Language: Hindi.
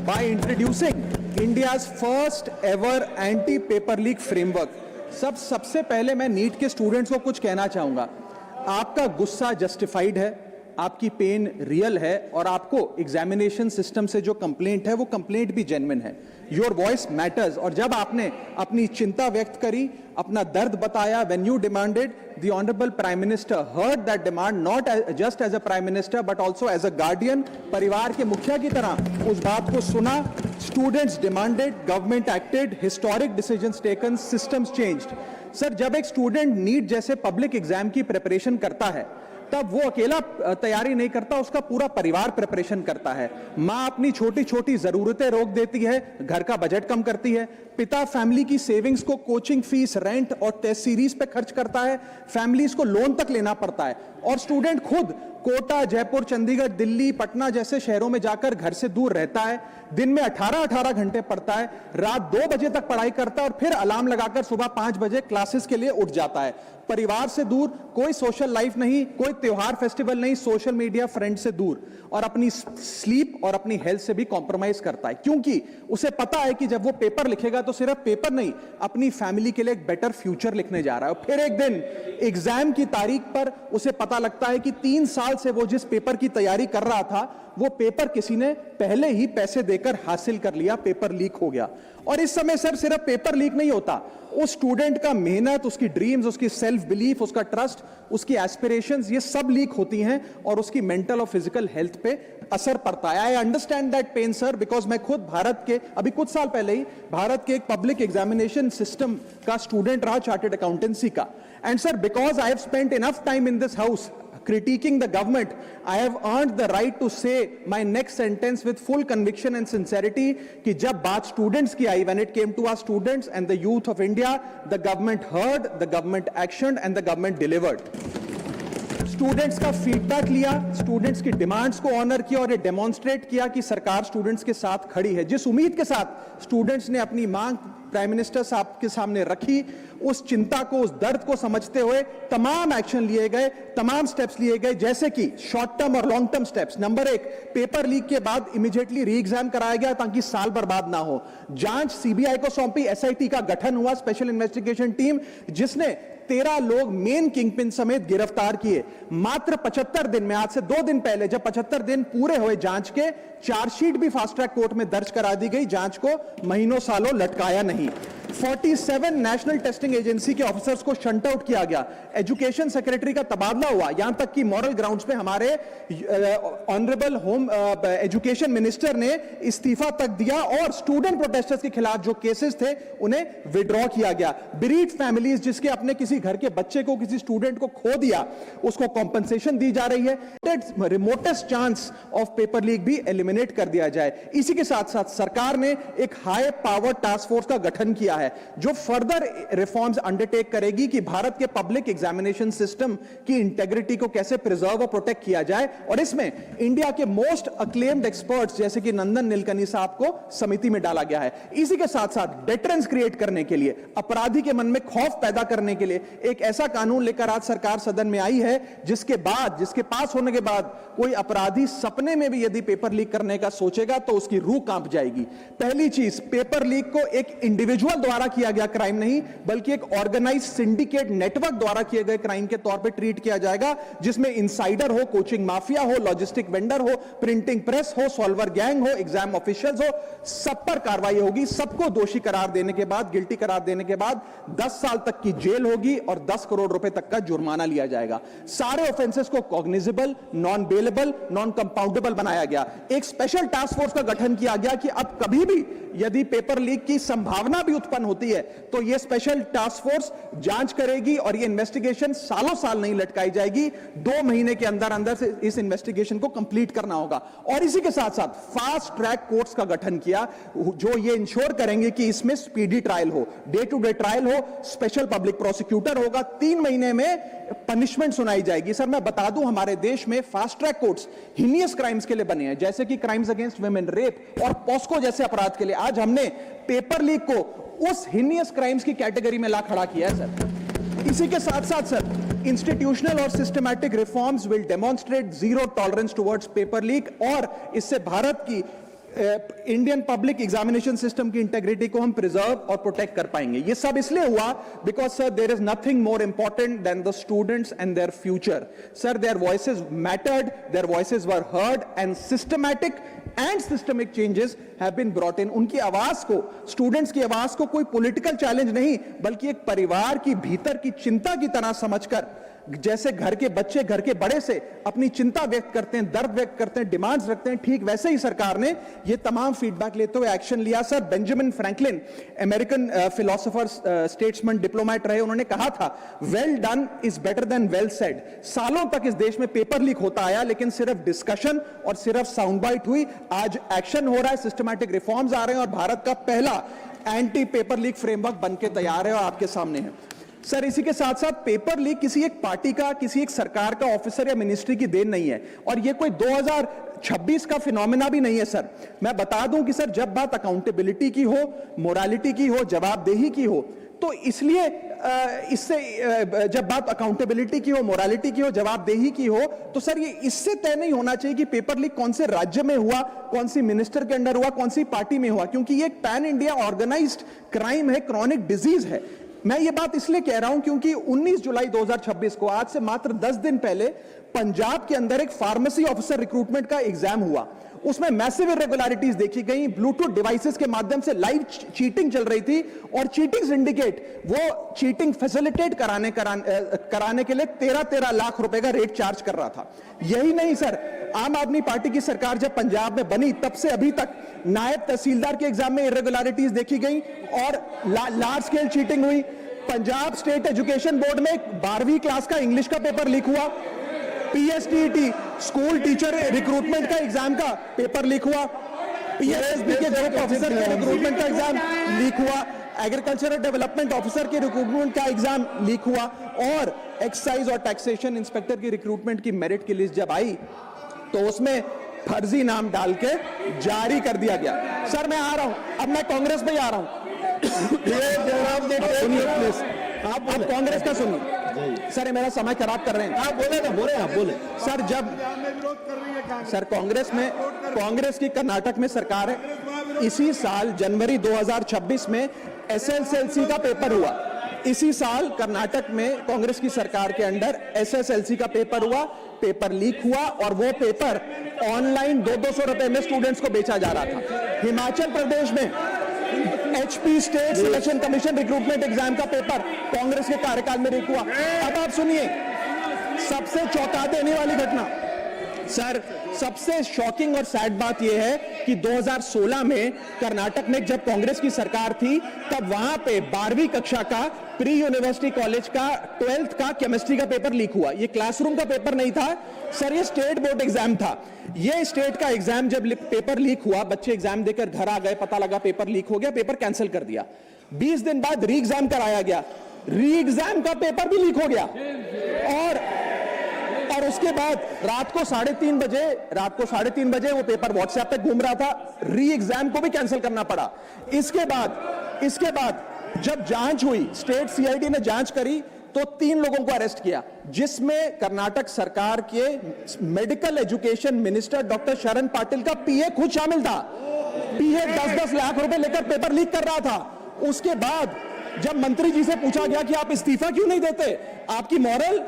by introducing India's first ever anti-paper leak framework. सबसे पहले मैं नीट के स्टूडेंट्स को कुछ कहना चाहूंगा। आपका गुस्सा जस्टिफाइड है, आपकी पेन रियल है और आपको एग्जामिनेशन सिस्टम से जो कंप्लेंट है वो कंप्लेंट भी जेन्युइन है। Your voice matters. और जब आपने अपनी चिंता व्यक्त करी, अपना दर्द बताया, when you demanded, the honourable prime minister heard that demand, not just as a prime minister but also as a guardian, परिवार के मुखिया की तरह उस बात को सुना। Students demanded, government acted, historic decisions taken, systems changed. Sir, जब एक स्टूडेंट नीट जैसे पब्लिक एग्जाम की प्रिपरेशन करता है तब वो अकेला तैयारी नहीं करता, उसका पूरा परिवार प्रिपरेशन करता है। माँ अपनी छोटी छोटी जरूरतें रोक देती है, घर का बजट कम करती है, पिता फैमिली की सेविंग्स को कोचिंग फीस, रेंट और टेस्ट सीरीज पे खर्च करता है, फैमिलीज को लोन तक लेना पड़ता है और स्टूडेंट खुद कोटा, जयपुर, चंडीगढ़, दिल्ली, पटना जैसे शहरों में जाकर घर से दूर रहता है, दिन में 18-18 घंटे पढ़ता है, रात 2 बजे तक पढ़ाई करता है और फिर अलार्म लगाकर सुबह 5 बजे क्लासेस के लिए उठ जाता है। परिवार से दूर, कोई सोशल लाइफ नहीं, कोई त्योहार फेस्टिवल नहीं, सोशल मीडिया, फ्रेंड से दूर और अपनी स्लीप और अपनी हेल्थ से भी कॉम्प्रोमाइज करता है, क्योंकि उसे पता है कि जब वो पेपर लिखेगा तो सिर्फ पेपर नहीं, अपनी फैमिली के लिए एक बेटर फ्यूचर लिखने जा रहा है। और फिर एक दिन एग्जाम की तारीख पर उसे पता लगता है कि 3 साल से वो जिस पेपर की तैयारी कर रहा था वो पेपर किसी ने पहले ही पैसे देकर हासिल कर लिया, पेपर लीक हो गया। और इस समय सर सिर्फ पेपर लीक नहीं होता, उस स्टूडेंट का मेहनत, उसकी ड्रीम्स, उसकी सेल्फ बिलीफ, उसका ट्रस्ट, उसकी एस्पिरेशंस, ये सब लीक होती हैं और उसकी मेंटल और फिजिकल हेल्थ पे असर पड़ता है। I understand that pain sir, because मैं खुद भारत के अभी कुछ साल पहले ही भारत के एक पब्लिक एग्जामिनेशन सिस्टम का स्टूडेंट रहा, चार्टर्ड अकाउंटेंसी का। And sir, because I have spent enough time in this house critiquing the government, I have earned the right to say my next sentence with full conviction and sincerity कि जब बात स्टूडेंट्स की आई, when it came to our students and the youth of India, the government heard, the government actioned and the government delivered. Students का फीडबैक लिया, स्टूडेंट्स की डिमांड्स को ऑनर किया और ये डेमोन्स्ट्रेट किया कि सरकार स्टूडेंट्स के साथ खड़ी है। जिस उम्मीद के साथ स्टूडेंट्स ने अपनी मांग प्राइम मिनिस्टर साहब के सामने रखी, उस चिंता को, उस दर्द को समझते हुए तमाम एक्शन लिए गए, तमाम स्टेप्स लिए गए, जैसे कि शॉर्ट टर्म और long term steps. Number 1, paper leak के बाद इमीडिएटली री एग्जाम कराया गया ताकि साल बर्बाद ना हो। जांच सीबीआई को सौंपी, एसआईटी का गठन हुआ, स्पेशल इन्वेस्टिगेशन टीम, जिसने 13 लोग मेन किंगपिन समेत गिरफ्तार किए। मात्र 75 दिन में, आज से 2 दिन पहले जब 75 दिन पूरे हुए जांच के, चार्जशीट भी फास्ट ट्रैक कोर्ट में दर्ज करा दी गई, जांच को महीनों सालों लटकाया नहीं। 47 नेशनल टेस्टिंग एजेंसी के ऑफिसर्स को शंट आउट किया गया, एजुकेशन सेक्रेटरी का तबादला हुआ, यहां तक कि मॉरल ग्राउंड्स पे हमारे ऑनरेबल होम एजुकेशन मिनिस्टर ने इस्तीफा तक दिया और स्टूडेंट प्रोटेस्टर्स के खिलाफ जो केसेस थे उन्हें विड्रॉ किया गया। बेरीड फैमिलीज जिसके अपने किसी घर के बच्चे को, किसी स्टूडेंट को खो दिया, उसको कॉम्पनसेशन दी जा रही है। Remotest chance of paper leak भी एलिमिनेट कर दिया जाए। इसी के साथ साथ सरकार ने एक हाई पावर टास्क फोर्स का गठन किया है जो फर्दर रिफॉर्म्स अंडरटेक करेगी कि भारत के पब्लिक एग्जामिनेशन सिस्टम की इंटेग्रिटी को कैसे प्रिजर्व और प्रोटेक्ट किया जाए। और इसमें इंडिया के मोस्ट अक्लेम्ड एक्सपर्ट्स जैसे कि नंदन नीलकनी साहब को समिति में डाला गया है। इसी के साथ साथ डेटरेंस क्रिएट करने के लिए, अपराधी के मन में खौफ पैदा करने के लिए एक ऐसा कानून लेकर आज सरकार सदन में आई है जिसके पास होने के बाद कोई अपराधी सपने में भी यदि पेपर लीक करने का सोचेगा तो उसकी रूह कांप जाएगी। पहली चीज, पेपर लीक को एक इंडिविजुअल द्वारा किया गया क्राइम नहीं बल्कि एक ऑर्गेनाइज्ड सिंडिकेट नेटवर्क द्वारा किए गए क्राइम के तौर पे ट्रीट किया जाएगा, जिसमें इनसाइडर हो, कोचिंग माफिया हो, लॉजिस्टिक वेंडर हो, प्रिंटिंग प्रेस हो, सॉल्वर गैंग हो, एग्जाम ऑफिशियल्स हो, सब पर कार्रवाई होगी। सबको दोषी करार देने के बाद, गिल्टी करार देने के बाद 10 साल तक की जेल होगी और 10 करोड़ रुपए तक का जुर्माना लिया जाएगा। सारे ऑफेंसेस को cognizable, non bailable, non compoundable बनाया गया। एक स्पेशल टास्क फोर्स का गठन किया गया कि अब कभी भी यदि पेपर लीक की संभावना भी उत्पन्न होती है तो यह स्पेशल टास्क फोर्स जांच करेगी और यह इन्वेस्टिगेशन सालों साल नहीं लटकाई जाएगी। 2 महीने के अंदर अंदर से इस इन्वेस्टिगेशन को कंप्लीट करना होगा। और इसी के साथ साथ फास्ट ट्रैक कोर्ट्स का गठन किया जो यह इंश्योर करेंगे कि इसमें स्पीडी ट्रायल हो, डे टू डे ट्रायल हो, स्पेशल पब्लिक प्रोसिक्यूटर होगा, 3 महीने में पनिशमेंट सुनाई जाएगी। सर मैं बता दूं, हमारे देश में fast track courts heinous crimes के लिए बने हैं, जैसे कि क्राइम्स अगेंस्ट वुमेन, रेप और पॉस्को जैसे अपराध के लिए। आज हमने पेपर लीक को उस हीनियस क्राइम्स की कैटेगरी में ला खड़ा किया है सर। इसी के साथ साथ सर इंस्टीट्यूशनल और systematic reforms will demonstrate zero tolerance towards paper leak और इससे भारत की इंडियन पब्लिक एग्जामिनेशन सिस्टम की इंटेग्रिटी को हम प्रिजर्व और प्रोटेक्ट कर पाएंगे। ये सब इसलिए हुआ because sir there is nothing more important than the students and their future. Sir their voices mattered, their voices were heard and systematic and systemic changes have been brought in. उनकी आवाज को, स्टूडेंट्स की आवाज को कोई पॉलिटिकल चैलेंज नहीं बल्कि एक परिवार की भीतर की चिंता की तरह समझकर, जैसे घर के बच्चे घर के बड़े से अपनी चिंता व्यक्त करते हैं, दर्द व्यक्त करते हैं, डिमांड्स रखते हैं, ठीक वैसे ही सरकार ने ये तमाम फीडबैक लेते हुए एक्शन लिया। Sir Benjamin Franklin American philosopher, statesman, diplomat रहे, उन्होंने कहा था well done is better than well said. सालों तक इस देश में पेपर लीक होता आया लेकिन सिर्फ डिस्कशन और सिर्फ साउंड बाइट हुई। आज एक्शन हो रहा है, सिस्टमैटिक रिफॉर्म्स आ रहे हैं और भारत का पहला एंटी पेपर लीक फ्रेमवर्क बनके तैयार है और आपके सामने है। सर इसी के साथ साथ पेपर लीक किसी एक पार्टी का, किसी एक सरकार का ऑफिसर या मिनिस्ट्री की देन नहीं है और ये कोई 2026 का फिनोमेना भी नहीं है। सर मैं बता दूं कि सर जब बात अकाउंटेबिलिटी की हो, मोरालिटी की हो, जवाबदेही की हो, तो इसलिए इससे जब बात अकाउंटेबिलिटी की हो, मोरालिटी की हो, जवाबदेही की हो, तो सर ये इससे तय नहीं होना चाहिए कि पेपर लीक कौन से राज्य में हुआ, कौन सी मिनिस्टर के अंडर हुआ, कौन सी पार्टी में हुआ, क्योंकि ये एक पैन इंडिया ऑर्गेनाइज्ड क्राइम है, क्रॉनिक डिजीज है। मैं ये बात इसलिए कह रहा हूं क्योंकि 19 जुलाई 2026 को, आज से मात्र 10 दिन पहले, पंजाब के अंदर एक फार्मेसी ऑफिसर रिक्रूटमेंट का एग्जाम हुआ। उसमें मैसिव इरेगुलरिटीज देखी गई, ब्लूटूथ डिवाइसेस के माध्यम से लाइव चीटिंग चल रही थी और चीटिंग सिंडिकेट वो चीटिंग फैसिलिटेट कराने के लिए 13-13 लाख रुपए का रेट चार्ज कर रहा था। यही नहीं सर, आम आदमी पार्टी की सरकार जब पंजाब में बनी तब से अभी तक नायब तहसीलदार के एग्जाम में इरेगुलरिटीज देखी गई और लार्ज स्केल चीटिंग हुई। पंजाब स्टेट एजुकेशन बोर्ड में 12वीं क्लास का इंग्लिश का पेपर लीक हुआ, पीएसटीईटी स्कूल टीचर रिक्रूटमेंट का एग्जाम का पेपर लीक हुआ, पीएसएसबी के ग्रुप ऑफिसर के रिक्रूटमेंट का एग्जाम लीक हुआ, एग्रीकल्चरल डेवलपमेंट ऑफिसर के रिक्रूटमेंट का एग्जाम लीक हुआ और एक्साइज और टैक्सेशन इंस्पेक्टर की रिक्रूटमेंट की मेरिट की लिस्ट जब आई तो उसमें फर्जी नाम डाल के जारी कर दिया गया। सर मैं आ रहा हूं, अब मैं कांग्रेस में आ रहा हूं। आप कांग्रेस का सुनिए सर, ये मेरा समय खराब कर रहे हैं। आप बोले ना, बोले सर। जब सर कांग्रेस की कर्नाटक में सरकार है, इसी साल जनवरी 2026 में एसएसएलसी का पेपर हुआ। इसी साल कर्नाटक में कांग्रेस की सरकार के अंडर एसएसएलसी का पेपर हुआ, पेपर लीक हुआ और वो पेपर ऑनलाइन 200 रुपए में स्टूडेंट्स को बेचा जा रहा था। हिमाचल प्रदेश में HP state selection commission recruitment exam का पेपर कांग्रेस के कार्यकाल में लीक हुआ। अब आप सुनिए सबसे चौंका देने वाली घटना सर, सबसे शॉकिंग और सैड बात यह है कि 2016 में कर्नाटक में जब कांग्रेस की सरकार थी तब वहां पे 12वीं कक्षा का प्री यूनिवर्सिटी कॉलेज का 12th का केमिस्ट्री का पेपर लीक हुआ। ये क्लासरूम का पेपर नहीं था सर, ये स्टेट बोर्ड एग्जाम था। ये स्टेट का एग्जाम जब पेपर लीक हुआ, बच्चे एग्जाम देकर घर आ गए, पता लगा पेपर लीक हो गया, पेपर कैंसिल कर दिया। 20 दिन बाद री एग्जाम कराया गया, री एग्जाम का पेपर भी लीक हो गया और उसके बाद रात को 3:30 बजे वो पेपर व्हाट्सएप पे घूम रहा था, री एग्जाम को भी कैंसिल करना पड़ा। इसके बाद जब जांच हुई, स्टेट सीआईडी ने जांच करी तो 3 लोगों को अरेस्ट किया, जिसमें कर्नाटक सरकार के मेडिकल एजुकेशन मिनिस्टर डॉक्टर शरण पाटिल का पीए खुद शामिल था। पीए 10-10 लाख रुपए लेकर पेपर लीक कर रहा था। उसके बाद जब मंत्री जी से पूछा गया कि आप इस्तीफा क्यों नहीं देते, आपकी मॉरल